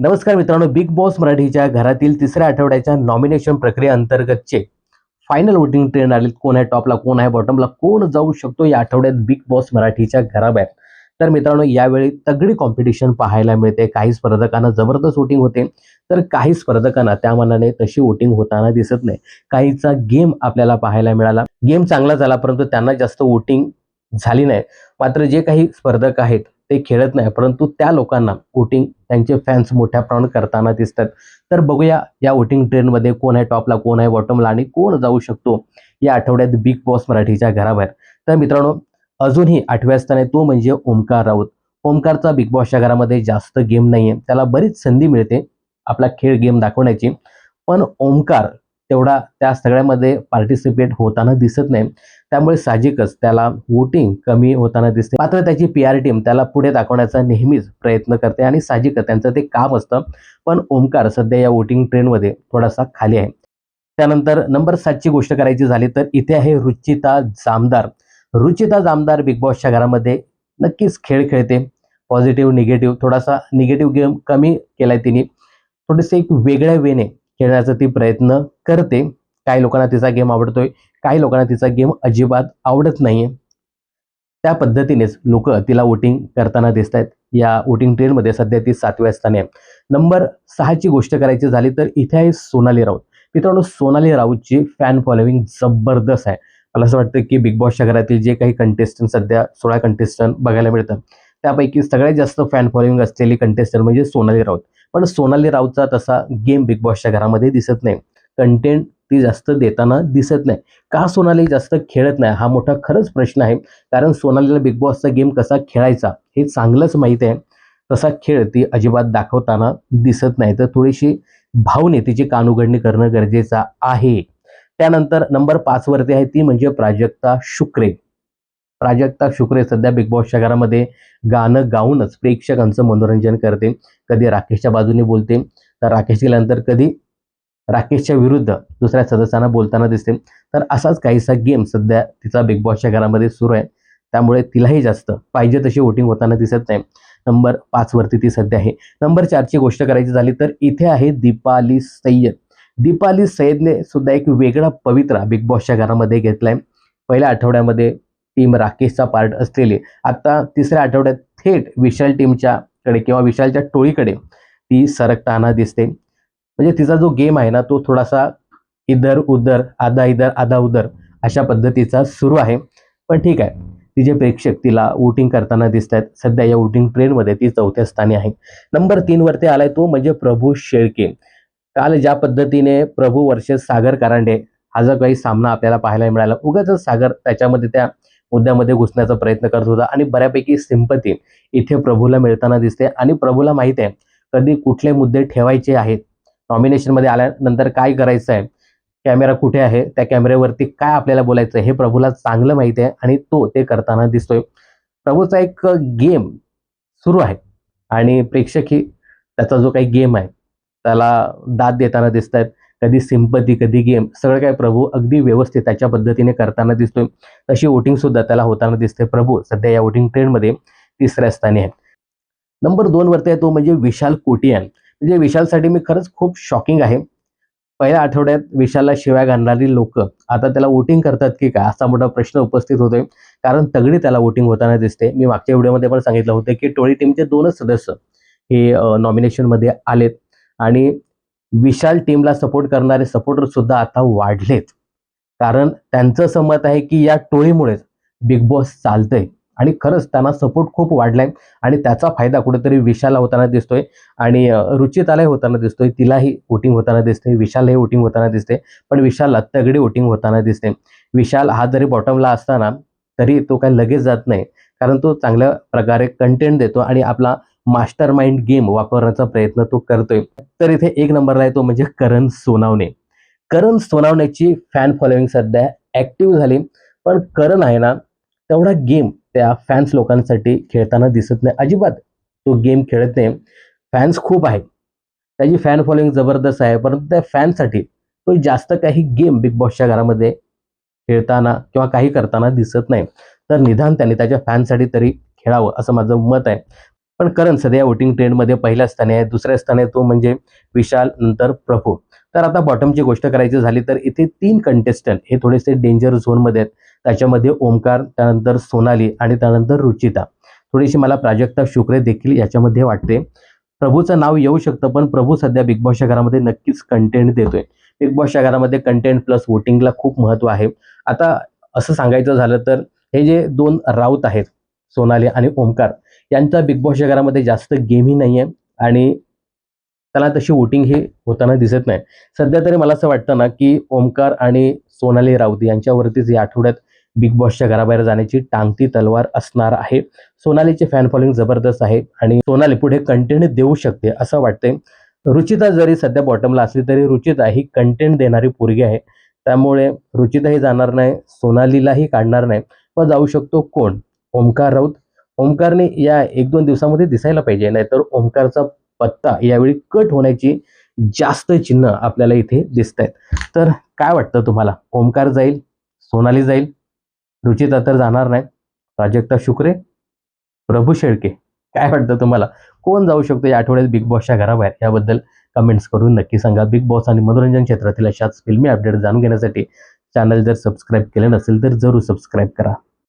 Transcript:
नमस्कार मित्रांनो, big boss मराठीच्या घरातील तिसऱ्या आठवड्याच्या नॉमिनेशन प्रक्रियेअंतर्गतचे फायनल वोटिंग ट्रेंड आले. कोण आहे टॉपला, कोण आहे बॉटमला, कोण जाऊ शकतो या आठवड्यात बिग बॉस मराठीच्या घराबाहेर. तर मित्रांनो, यावेळी तगडी कॉम्पिटिशन पाहायला मिळते. काही स्पर्धकांना जबरदस्त वोटिंग होते, तर काही स्पर्धकांना त्या मानाने तशी वोटिंग होताना दिसत नाही. काहीचा गेम आपल्याला पाहायला मिळाला. गेम चांगला झाला, परंतु त्यांना जास्त वोटिंग झाली नाही. मात्र जे काही स्पर्धक आहेत ते खेळत नाही, परंतु त्या लोकांना वोटिंग त्यांचे फॅन्स मोठ्या प्रमाणात करताना दिसतात. तर बघूया या वोटिंग ट्रेंडमध्ये कोण आहे टॉपला, कोण आहे बॉटमला आणि कोण जाऊ शकतो या आठवड्यात बिग बॉस मराठीच्या घराबाहेर. तर मित्रांनो, अजूनही 8व्या स्थानी तो म्हणजे ओमकार राऊत. ओमकारचा बिग बॉसच्या घरामध्ये जास्त गेम नाहीये, त्याला बरीच संधी मिळते आपला खेळ गेम दाखवण्याची, पण ओमकार तेवढा त्या सगळ्यामध्ये पार्टिसिपेट होताना दिसत नाही. त्यामुळे साहजिकच त्याला वोटिंग कमी होताना दिसते. मात्र त्याची PR टीम त्याला पुढे दाखवण्याचा नेहमीच प्रयत्न करते आणि साहजिकच त्यांचं ते काम असतं. पण ओमकार सध्या या वोटिंग ट्रेंडमध्ये थोडासा खाली आहे. त्यानंतर नंबर 7 ची गोष्ट करायची झाली तर इथे आहे रुचिता जामदार. रुचिता जामदार बिग बॉसच्या घरामध्ये नक्कीच खेळ खेळते. पॉझिटिव्ह, निगेटिव्ह, थोडासा निगेटिव्ह गेम कमी केलाय तिने. थोडेसे एक वेगळ्या वेने खेळण्याचा ती प्रयत्न करते. काही लोकांना तिचा गेम आवडतोय, काही लोकांना तिचा गेम अजिबात आवडत नाहीये. त्या पद्धतीनेच लोक तिला वोटिंग करताना दिसत आहेत. या वोटिंग ट्रेंडमध्ये सध्या ती 7व्या स्थानी आहे. नंबर 6 ची गोष्ट करायची झाली तर इथे आहे सोनाली राऊत. मित्रांनो, सोनाली राऊतची फॅन फॉलोविंग जबरदस्त आहे. मला असं वाटतं की बिग बॉसच्या घरातील जे काही कंटेस्टंट सध्या 16 कंटेस्टंट बघायला मिळतात, त्यापैकी सगळ्यात जास्त फॅन फॉलोविंग असलेली कंटेस्टंट म्हणजे सोनाली राऊत. पण सोनाली राऊतचा तसा गेम बिग बॉसच्या घरामध्ये दिसत नाही. कंटेंट ती जास्त देताना दिसत नाही. का सोनाली जास्त खेळत नाही हा मोठा खरंच प्रश्न आहे. कारण सोनालीला बिग बॉसचा गेम कसा खेळायचा हे चांगलंच माहिती आहे. तसा खेळ ती अजिबात दाखवताना दिसत नाही. तर थोडीशी भावने तिची कानउघडणी करणं गरजेचं आहे. त्यानंतर नंबर 5 वरती आहे ती म्हणजे प्राजक्ता शुक्रे. प्राजक्ता शुक्रे सध्या बिग बॉसच्या घरामध्ये गाणं गाऊनच प्रेक्षकांचं मनोरंजन करते. कधी राकेशच्या बाजूने बोलते, तर राकेश गेल्यानंतर कधी राकेशच्या विरुद्ध दुसऱ्या सदस्यांना बोलताना दिसते. तर असाच काहीसा गेम सध्या तिचा बिग बॉसच्या घरामध्ये सुरू आहे. त्यामुळे तिलाही जास्त पाहिजे तशी वोटिंग होताना दिसत नाही. नंबर 5 वरती ती सध्या आहे. नंबर 4 ची गोष्ट करायची झाली तर इथे आहे दीपाली सय्यद. दीपाली सय्यदने सुद्धा एक वेगळा पवित्रा बिग बॉसच्या घरामध्ये घेतलाय. पहिल्या आठवड्यामध्ये टीम राकेशचा पार्ट असलेली आता तिसऱ्या आठवड्यात थेट विशाल टीमच्या कडे किंवा विशालच्या टोळीकडे ती सरकताना दिसते. म्हणजे तिचा जो गेम आहे ना, तो थोडासा इधर उधर, आधा इधर आधा उधर अशा पद्धतीचा सुरू आहे. पण ठीक आहे, तिचे प्रेक्षक तिला वोटिंग करताना दिसत आहेत. सध्या या वोटिंग ट्रेंडमध्ये ती 4थ्या स्थानी आहे. नंबर 3 वरती आलाय तो म्हणजे प्रभू शेळके. काल ज्या पद्धतीने प्रभू वर्सेस सागर कारंडे हा जो काही सामना आपल्याला पाहायला मिळाला, उगाचच सागर त्याच्यामध्ये त्या मुद्द्यामध्ये घुसण्याचा प्रयत्न करत होता आणि बऱ्यापैकी सिंपती इथे प्रभूला मिळताना दिसते. आणि प्रभूला माहित आहे कधी कुठले मुद्दे ठेवायचे आहेत, नॉमिनेशनमध्ये आल्यानंतर काय करायचं आहे, कॅमेरा कुठे आहे, त्या कॅमेऱ्यावरती काय आपल्याला बोलायचं हे प्रभूला चांगलं माहिती आहे आणि तो ते करताना दिसतोय. प्रभूचा एक गेम सुरू आहे आणि प्रेक्षकही त्याचा जो काही गेम आहे त्याला दाद देताना दिसत आहेत. कधी सिंपती, कधी गेम, सगळं काय प्रभू अगदी व्यवस्थित त्याच्या पद्धतीने करताना दिसतोय. तशी वोटिंग सुद्धा त्याला होताना दिसते. प्रभू सध्या या वोटिंग ट्रेंडमध्ये 3ऱ्या स्थानी आहे. नंबर 2 वरती आहे तो म्हणजे विशाल कोटियान. म्हणजे विशालसाठी मी खरंच खूप शॉकिंग आहे. पहिल्या आठवड्यात विशालला शिव्या घालणारी लोक आता त्याला वोटिंग करतात की काय असा मोठा प्रश्न उपस्थित होतोय. कारण तगडी त्याला वोटिंग होताना दिसते. मी मागच्या व्हिडिओमध्ये पण सांगितलं होतं की टोळी टीमचे 2च सदस्य हे नॉमिनेशनमध्ये आलेत आणि विशाल टीमला सपोर्ट करणारे सपोर्टर सुद्धा आता वाढलेत. कारण त्यांचं असं मत आहे की या टोळीमुळेच बिग बॉस चालतंय आणि खरंच त्यांना सपोर्ट खूप वाढलाय आणि त्याचा फायदा कुठेतरी विशालला होताना दिसतोय आणि रुचितालाही होताना दिसतोय. तिलाही वोटिंग होताना दिसते, विशालही वोटिंग होताना दिसते. पण विशालला तगडी वोटिंग होताना दिसते. विशाल हा जरी बॉटमला असताना तरी तो काही लगेच जात नाही. कारण तो चांगल्या प्रकारे कंटेंट देतो आणि आपला मास्टर माइंड गेम वापरण्याचा प्रयत्न तो करतोय. तर इथे 1 नंबरला आहे तो म्हणजे करण सोनावणे. करण सोनावण्याची फॅन फॉलोविंग सध्या ऍक्टिव्ह झाली. पण करण आहे ना, तेवढा गेम त्या फॅन्स लोकांसाठी खेळताना दिसत नाही. अजिबात तो गेम खेळत नाही. फॅन्स खूप आहेत, त्याची फॅन फॉलोविंग जबरदस्त आहे, परंतु त्या फॅनसाठी तो जास्त काही गेम बिग बॉसच्या घरामध्ये खेळताना किंवा काही करताना दिसत नाही. तर निदान त्याने त्याच्या फॅनसाठी तरी खेळावं असं माझं मत आहे. पण करण सध्या वोटिंग ट्रेंडमध्ये पहिल्या स्थानी आहे, दुसऱ्या स्थानी तो म्हणजे विशाल, नंतर प्रभू. तर आता बॉटमची गोष्ट करायची झाली तर इथे 3 कंटेस्टंट हे थोडेसे डेंजर झोनमध्ये आहेत. त्याच्यामध्ये ओमकार, त्यानंतर सोनाली आणि त्यानंतर रुचिता. थोडीशी मला प्राजक्ता शुक्रे देखील याच्यामध्ये वाटते. प्रभूचं नाव येऊ शकतं, पण प्रभू सध्या बिग बॉसच्या घरामध्ये नक्कीच कंटेंट देतोय. बिग बॉसच्या घरामध्ये कंटेंट प्लस वोटिंगला खूप महत्त्व आहे. आता असं सांगायचं झालं तर हे जे 2 राऊत आहेत, सोनाली आणि ओमकार, यांचा बिग बॉसच्या घरामध्ये जास्त गेमही नाही आहे आणि त्याला तशी वोटिंग ही होताना दिसत नाही. सध्या तरी मला असं वाटतं ना, की ओमकार आणि सोनाली राऊत यांच्यावरतीच या आठवड्यात बिग बॉसच्या घराबाहेर जाण्याची टांगती तलवार असणार आहे. सोनालीचे फॅन फॉलोइंग जबरदस्त आहे आणि सोनाली पुढे कंटेंट देऊ शकते असं वाटतंय. रुचिता जरी सध्या बॉटमला असली तरी रुचिता ही कंटेंट देणारी पोरगी आहे. त्यामुळे रुचिताही जाणार नाही, सोनालीलाही काढणार नाही. मग जाऊ शकतो कोण? ओमकार राऊत. ओमकारने या 1-2 दिवसामध्ये दिसायला पाहिजे, नाहीतर ओमकारचा पत्ता यावेळी कट होण्याची जास्त चिन्ह आपल्याला इथे दिसत आहेत. तर काय वाटतं तुम्हाला? ओमकार जाईल, सोनाली जाईल, रुचिता तर जाणार नाही, प्राजक्ता शुक्रे, प्रभू शेळके. काय वाटतं तुम्हाला? कोण जाऊ शकतो या आठवड्यात बिग बॉसच्या घराबाहेर? याबद्दल कमेंट्स करून नक्की सांगा. बिग बॉस आणि मनोरंजन क्षेत्रातील अशाच फिल्मी अपडेट जाणून घेण्यासाठी चॅनल जर सबस्क्राईब केले नसेल तर जरूर सबस्क्राईब करा.